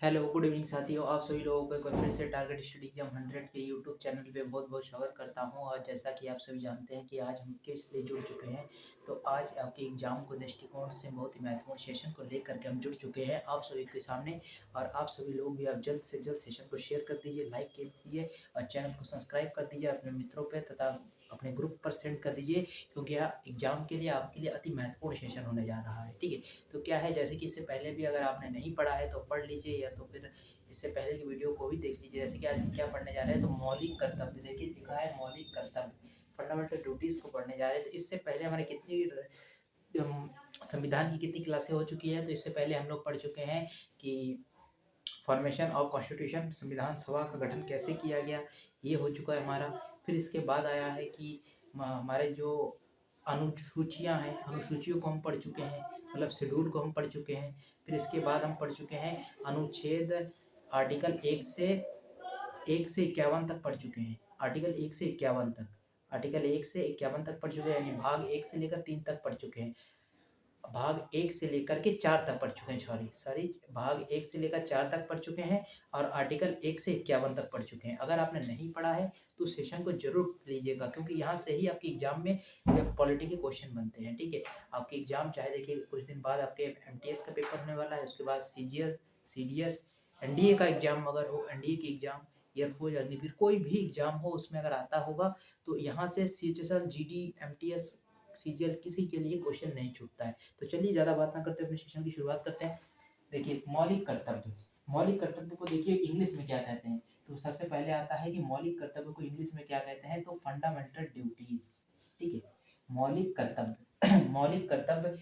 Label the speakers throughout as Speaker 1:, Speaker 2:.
Speaker 1: Hello good evening साथियों, आप सभी लोगों को एक बार फिर से टारगेट स्टडी एग्जाम 100 के यूट्यूब चैनल पे बहुत बहुत स्वागत करता हूं। और जैसा कि आप सभी जानते हैं कि आज हम किस लिए जुड़ चुके हैं, तो आज आपके एग्जाम को दृष्टिकोण से बहुत ही महत्वपूर्ण सेशन को लेकर के हम जुड़ चुके हैं आप सभी के सामने। और आप सभी लोग भी आप जल्द से जल्द सेशन को शेयर कर दीजिए, लाइक कर दीजिए और चैनल को सब्सक्राइब कर दीजिए अपने मित्रों पर तथा अपने ग्रुप पर सेंड कर दीजिए, क्योंकि यह एग्जाम के लिए आपके लिए अति महत्वपूर्ण सेशन होने जा रहा है। ठीक है, तो क्या है, जैसे कि इससे पहले भी अगर आपने नहीं पढ़ा है तो पढ़ लीजिए, या तो फिर इससे पहले की वीडियो को भी देख लीजिए। जैसे कि आज हम क्या पढ़ने जा रहे हैं, तो मौलिक कर्तव्य। देखिए लिखा है मौलिक कर्तव्य, फंडामेंटल ड्यूटीज को पढ़ने जा रहे हैं। तो इससे पहले हमारे कितनी संविधान की कितनी क्लासें हो चुकी है, तो इससे पहले हम लोग पढ़ चुके हैं कि फॉर्मेशन ऑफ कॉन्स्टिट्यूशन, संविधान सभा का गठन कैसे किया गया, ये हो चुका है हमारा। फिर इसके बाद आया है कि हमारे जो अनुसूचियां हैं, अनुसूचियों को हम पढ़ चुके हैं, मतलब शेड्यूल को हम पढ़ चुके हैं। फिर इसके बाद हम पढ़ चुके हैं अनुच्छेद, आर्टिकल 1 से 51 तक पढ़ चुके हैं। आर्टिकल 1 से 51 तक, आर्टिकल 1 से 51 तक पढ़ चुके हैं, यानी भाग 1 से लेकर 3 तक पढ़ चुके हैं। भाग 1 से लेकर के 4 तक पढ़ चुके हैं, सॉरी सॉरी, भाग 1 से लेकर 4 तक पढ़ चुके हैं और आर्टिकल 1 से 51 तक पढ़ चुके हैं। अगर आपने नहीं पढ़ा है तो सेशन को जरूर लीजिएगा, क्योंकि यहाँ से ही आपके एग्जाम में पॉलिटी के क्वेश्चन बनते हैं। ठीक है, आपके एग्जाम चाहे देखिए कुछ दिन बाद आपके एमटीएस का पेपर होने वाला है, उसके बाद सीजीएल, सीडीएस, एनडीए का एग्जाम अगर हो, एनडीए की एग्जाम, एयरफोर्स, अग्निवीर, कोई भी एग्जाम हो उसमें अगर आता होगा तो यहाँ से सीएचएसएल, जीडी, एमटीएस, सीजीएल किसी के लिए क्वेश्चन नहीं छूटता है। तो चलिए ज़्यादा बात ना करते अपने सेशन की शुरुआत करते हैं। देखिए मौलिक कर्तव्य, मौलिक कर्तव्य को देखिए इंग्लिश में क्या कहते हैं। तो सबसे पहले आता है कि मौलिक कर्तव्य को इंग्लिश में क्या कहते हैं, तो फंडामेंटल ड्यूटीज। ठीक है, मौलिक कर्तव्य मौलिक कर्तव्य,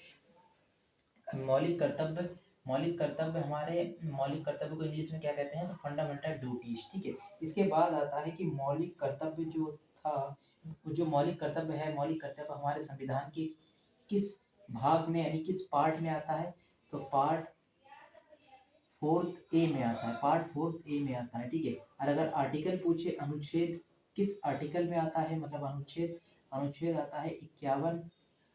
Speaker 1: मौलिक कर्तव्य, मौलिक कर्तव्य हमारे, मौलिक कर्तव्य को इंग्लिश में क्या कहते हैं, तो फंडामेंटल ड्यूटीज। ठीक है, इसके बाद आता है कि मौलिक कर्तव्य जो था, जो मौलिक कर्तव्य है, मौलिक कर्तव्य हमारे संविधान के किस भाग में यानी किस पार्ट में आता है, तो पार्ट 4 ए में आता है, पार्ट 4 ए में आता है। ठीक है, और अगर आर्टिकल पूछे, अनुच्छेद किस आर्टिकल में आता है, मतलब अनुच्छेद, अनुच्छेद आता है 51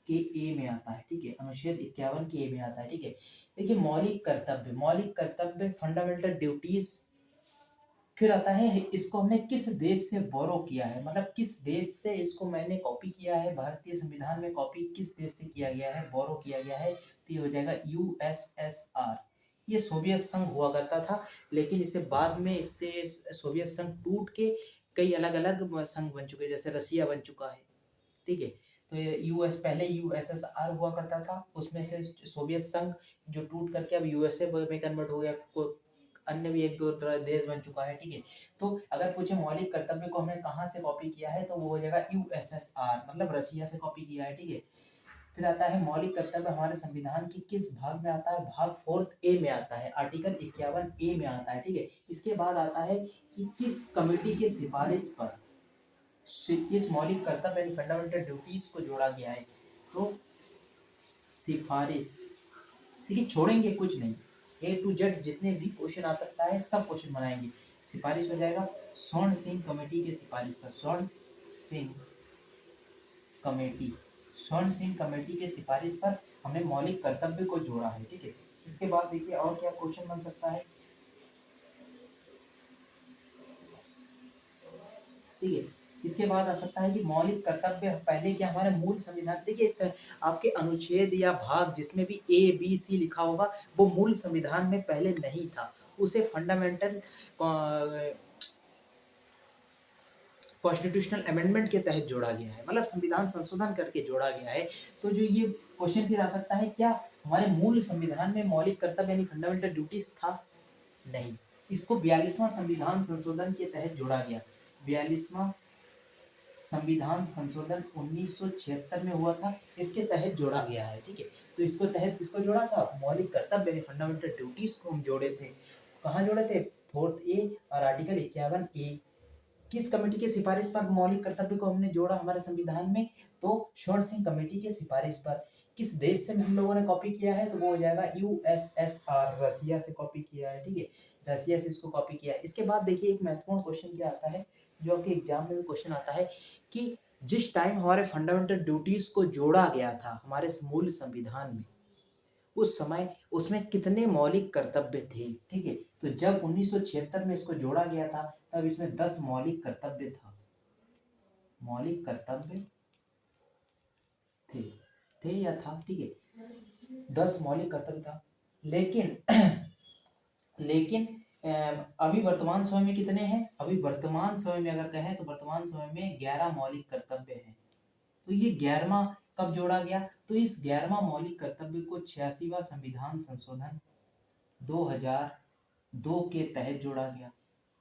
Speaker 1: के ए में आता है। ठीक है, अनुच्छेद 51 के ए में आता है। ठीक है, देखिए मौलिक कर्तव्य, मौलिक कर्तव्य फंडामेंटल ड्यूटीज। फिर आता है इसको हमने किस देश से बोरो किया है, मतलब किस देश से इसको मैंने कॉपी किया है, भारतीय संविधान में कॉपी किस देश से किया गया है, बोरो किया गया है, तो ये हो जाएगा यूएसएसआर। ये सोवियत संघ हुआ करता था, लेकिन इसे बाद में इससे सोवियत संघ टूट के कई अलग अलग संघ बन चुके हैं, जैसे रसिया बन चुका है। ठीक है, तो ये यूएस, पहले यूएसएसआर हुआ करता था, उसमें से सोवियत संघ जो टूट करके अब यूएसए में कन्वर्ट हो गया, अन्य भी एक दो देश बन चुका है। ठीक है, तो अगर पूछे मौलिक कर्तव्य को हमने कहाँ से कॉपी किया है, तो वो हो जाएगा यूएसएसआर, मतलब रशिया से कॉपी किया है। ठीक है, फिर आता है मौलिक कर्तव्य हमारे संविधान के किस भाग में आता है, भाग 4 ए में आता है, आर्टिकल 51 ए में आता है। ठीक है, इसके बाद आता है कि किस कमेटी की सिफारिश पर इस मौलिक कर्तव्य यानी फंडामेंटल ड्यूटीज को जोड़ा गया है, तो सिफारिश। देखिए छोड़ेंगे कुछ नहीं, ए टू जेड जितने भी क्वेश्चन आ सकता है सब क्वेश्चन बनाएंगे। सिफारिश हो जाएगा स्वर्ण सिंह कमेटी के सिफारिश पर, स्वर्ण सिंह कमेटी, स्वर्ण सिंह कमेटी के सिफारिश पर हमने मौलिक कर्तव्य को जोड़ा है। ठीक है, इसके बाद देखिए और क्या क्वेश्चन बन सकता है। ठीक है, इसके बाद आ सकता है कि मौलिक कर्तव्य पहले क्या हमारे मूल संविधान, देखिए आपके अनुच्छेद या भाग जिसमें भी ए बी सी लिखा होगा वो मूल संविधान में पहले नहीं था, उसे फंडामेंटल कॉन्स्टिट्यूशनल अमेंडमेंट के तहत जोड़ा गया है, मतलब संविधान संशोधन करके जोड़ा गया है। तो जो ये क्वेश्चन फिर आ सकता है, क्या हमारे मूल संविधान में मौलिक कर्तव्य यानी फंडामेंटल ड्यूटीज था, नहीं, इसको 42वां संविधान संशोधन के तहत जोड़ा गया। 42वां संविधान संशोधन 1976 में हुआ था, इसके तहत जोड़ा गया है। ठीक है, तो इसको तहत किसको जोड़ा था, मौलिक कर्तव्य यानी फंडामेंटल ड्यूटीज को हम जोड़े थे। कहाँ जोड़े थे, 4 ए और आर्टिकल 51 ए। किस कमेटी की सिफारिश पर मौलिक कर्तव्य को हमने जोड़ा हमारे संविधान में, तो स्वर्ण सिंह कमेटी की सिफारिश पर। किस देश से हम लोगों ने कॉपी किया है, तो वो हो जाएगा यूएसएसआर, रसिया से कॉपी किया है। ठीक है, रसिया से इसको कॉपी किया है। इसके बाद देखिए एक महत्वपूर्ण क्वेश्चन क्या आता है, जो आपके एग्जाम में भी क्वेश्चन आता है कि जिस टाइम हमारे फंडामेंटल ड्यूटीज को जोड़ा गया था हमारे मूल संविधान में, उस समय उसमें कितने मौलिक कर्तव्य थे, ठीक है। तो जब 1976 में इसको जोड़ा गया था तब इसमें 10 मौलिक कर्तव्य था, मौलिक कर्तव्य थे, थे या था, ठीक है, 10 मौलिक कर्तव्य था। लेकिन लेकिन अभी वर्तमान समय में कितने हैं? अभी वर्तमान समय में अगर कहें तो वर्तमान समय में 11 मौलिक कर्तव्य हैं। तो ये 11वां कब जोड़ा गया? तो इस 11वां मौलिक कर्तव्य को 86वां संविधान संशोधन 2002 के तहत जोड़ा गया,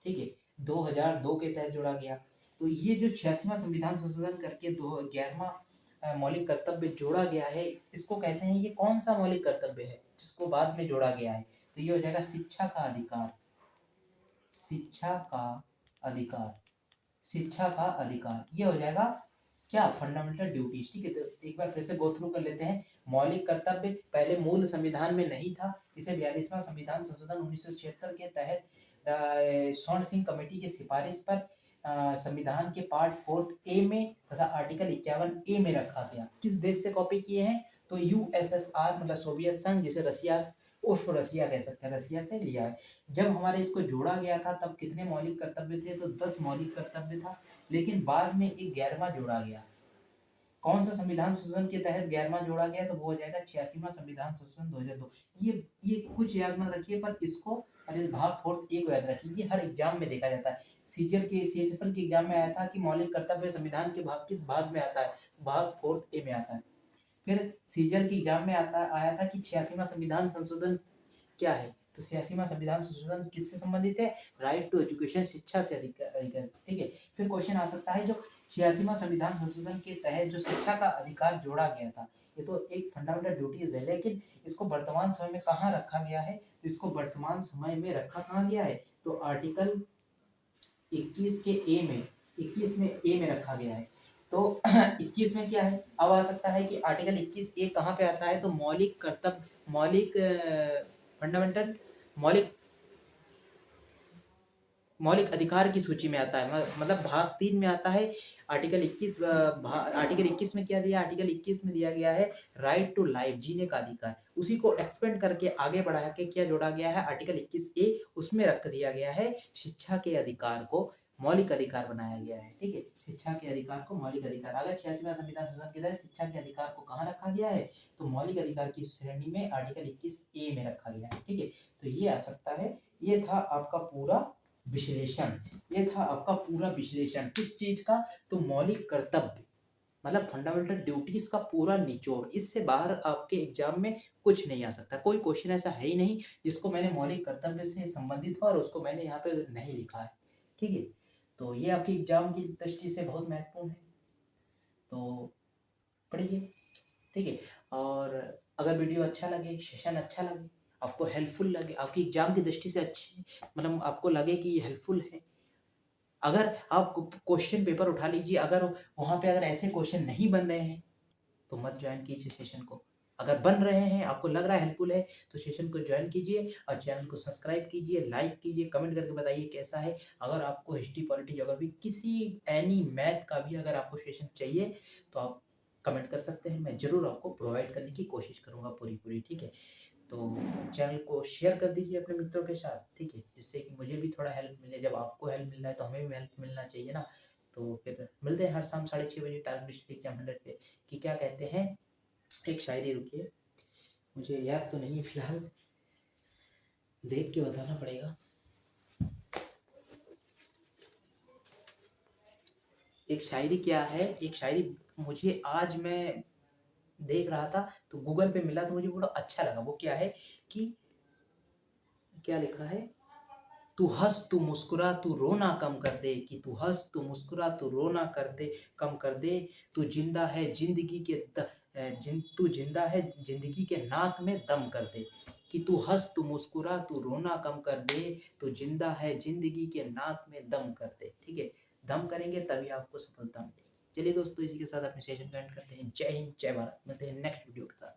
Speaker 1: ठीक है, 2002 के तहत जोड़ा गया। तो ये जो 86वां संविधान संशोधन करके 11वां मौलिक कर्तव्य जोड़ा गया है, इसको कहते हैं, ये कौन सा मौलिक कर्तव्य है जिसको बाद में जोड़ा गया है? तो ये हो जाएगा शिक्षा का अधिकार, शिक्षा का अधिकार, शिक्षा का अधिकार, ये हो जाएगा क्या? फंडामेंटल ड्यूटीज, ठीक है। तो एक बार फिर से गो थ्रू कर लेते हैं। मौलिक कर्तव्य पहले मूल संविधान में नहीं था, इसे 42वां संविधान संशोधन 1976 के तहत स्वर्ण सिंह कमेटी की सिफारिश पर संविधान के पार्ट 4 ए में तथा आर्टिकल 51 ए में रखा गया। किस देश से कॉपी किए हैं? तो यूएसएसआर मतलब सोवियत संघ, जिसे रसिया उर्फ रसिया कह सकते हैं, रसिया से लिया है। जब हमारे इसको जोड़ा गया था तब कितने मौलिक कर्तव्य थे? तो 10 मौलिक कर्तव्य था। लेकिन बाद में एक 11वां जोड़ा गया। कौन सा संविधान संशोधन के तहत 11वां जोड़ा गया? तो वो हो जाएगा 86वां संविधान संशोधन 2002। ये कुछ याद मत रखिए, पर इसको और इस भाग 4 को याद रखिए, ये हर एग्जाम में देखा जाता है। सीजीएल के सीएचएसएल के एग्जाम में आया था कि मौलिक कर्तव्य संविधान के भाग किस भाग में आता है? भाग 4 में आता है। फिर सीजीएल के एग्जाम में आया था कि 86वां संविधान संशोधन क्या है? तो 86वां संविधान संशोधन किससे संबंधित है? राइट टू एजुकेशन, शिक्षा से अधिकार, ठीक है। फिर क्वेश्चन आ सकता है जो 86वां संविधान संशोधन के तहत जो शिक्षा का अधिकार जोड़ा गया था, ये तो एक फंडामेंटल ड्यूटीज है, लेकिन इसको वर्तमान समय में कहाँ रखा गया है? तो इसको वर्तमान समय में रखा कहाँ गया है? तो आर्टिकल 21 के ए में, 21 में ए में रखा गया है। तो 21 में क्या है? अब आ सकता है कि आर्टिकल 21 ए कहाँ पे आता है? तो मौलिक कर्तव्य, मौलिक फंडामेंटल मौलिक अधिकार की सूची में आता है, मतलब भाग 3 में आता है। आर्टिकल 21 में क्या दिया? आर्टिकल 21 में दिया गया है राइट टू लाइफ, जीने का अधिकार। उसी को एक्सपेंड करके आगे बढ़ा के क्या जोड़ा गया है? आर्टिकल 21 ए, उसमें रख दिया गया है शिक्षा के अधिकार को मौलिक अधिकार बनाया गया है, ठीक है। शिक्षा के अधिकार को मौलिक अधिकार, अगर 86वां संविधान संशोधन के तहत शिक्षा के अधिकार को कहाँ रखा गया है? तो मौलिक अधिकार की श्रेणी में आर्टिकल 21 ए में रखा गया है, ठीक है। तो ये आ सकता है। ये था आपका पूरा विश्लेषण, ये था आपका पूरा विश्लेषण किस चीज का? तो मौलिक कर्तव्य मतलब फंडामेंटल ड्यूटीज का पूरा निचोड़। इससे बाहर आपके एग्जाम में कुछ नहीं आ सकता, कोई क्वेश्चन ऐसा है ही नहीं जिसको मैंने मौलिक कर्तव्य से संबंधित हो और उसको मैंने यहाँ पे नहीं लिखा है, ठीक है। तो ये आपके एग्जाम की दृष्टि से बहुत महत्वपूर्ण है, तो पढ़िए, ठीक है। और अगर वीडियो अच्छा लगे, सेशन अच्छा लगे, आपको हेल्पफुल लगे, आपकी एग्जाम की दृष्टि से अच्छी, मतलब आपको लगे कि ये हेल्पफुल है, अगर आप क्वेश्चन पेपर उठा लीजिए, अगर वहाँ पे अगर ऐसे क्वेश्चन नहीं बन रहे हैं तो मत ज्वाइन कीजिए सेशन को। अगर बन रहे हैं, आपको लग रहा है हेल्पफुल है, तो सेशन को ज्वाइन कीजिए और चैनल को सब्सक्राइब कीजिए, लाइक कीजिए, कमेंट करके बताइए कैसा है। अगर आपको हिस्ट्री, पॉलिटी, ज्योग्राफी, किसी एनी मैथ का भी अगर आपको सेशन चाहिए तो आप कमेंट कर सकते हैं, मैं जरूर आपको प्रोवाइड करने की कोशिश करूँगा पूरी, ठीक है। तो चैनल को शेयर कर दीजिए अपने मित्रों के साथ, ठीक है, जिससे कि मुझे भी थोड़ा हेल्प मिले। जब आपको हेल्प मिल रहा है तो हमें भी हेल्प मिलना चाहिए ना। तो फिर मिलते हैं हर शाम 6:30 बजे टारगेट डिस्ट्रिक्ट एग्जाम 100 पे। कि क्या कहते हैं, एक शायरी, रुकिए मुझे याद तो नहीं है फिलहाल, देख के बताना पड़ेगा। एक शायरी क्या है, एक शायरी मुझे आज मैं देख रहा था तो गूगल पे मिला तो मुझे बड़ा अच्छा लगा। वो क्या है कि क्या लिखा है, तू हंस तू मुस्कुरा तू रोना कम कर दे, कि तू हंस तू मुस्कुरा तू रोना कर दे, कम कर दे, तू जिंदा है जिंदगी के तू जिंदा है जिंदगी के नाक में दम कर दे, कि तू हंस तू मुस्कुरा तू रोना कम कर दे, तू जिंदा है जिंदगी के नाक में दम कर दे, ठीक है। दम करेंगे तभी आपको सफलता मिलेगी। चलिए दोस्तों, इसी के साथ अपने सेशन का एंड करते हैं। जय हिंद, जय भारत। मिलते हैं नेक्स्ट वीडियो के साथ।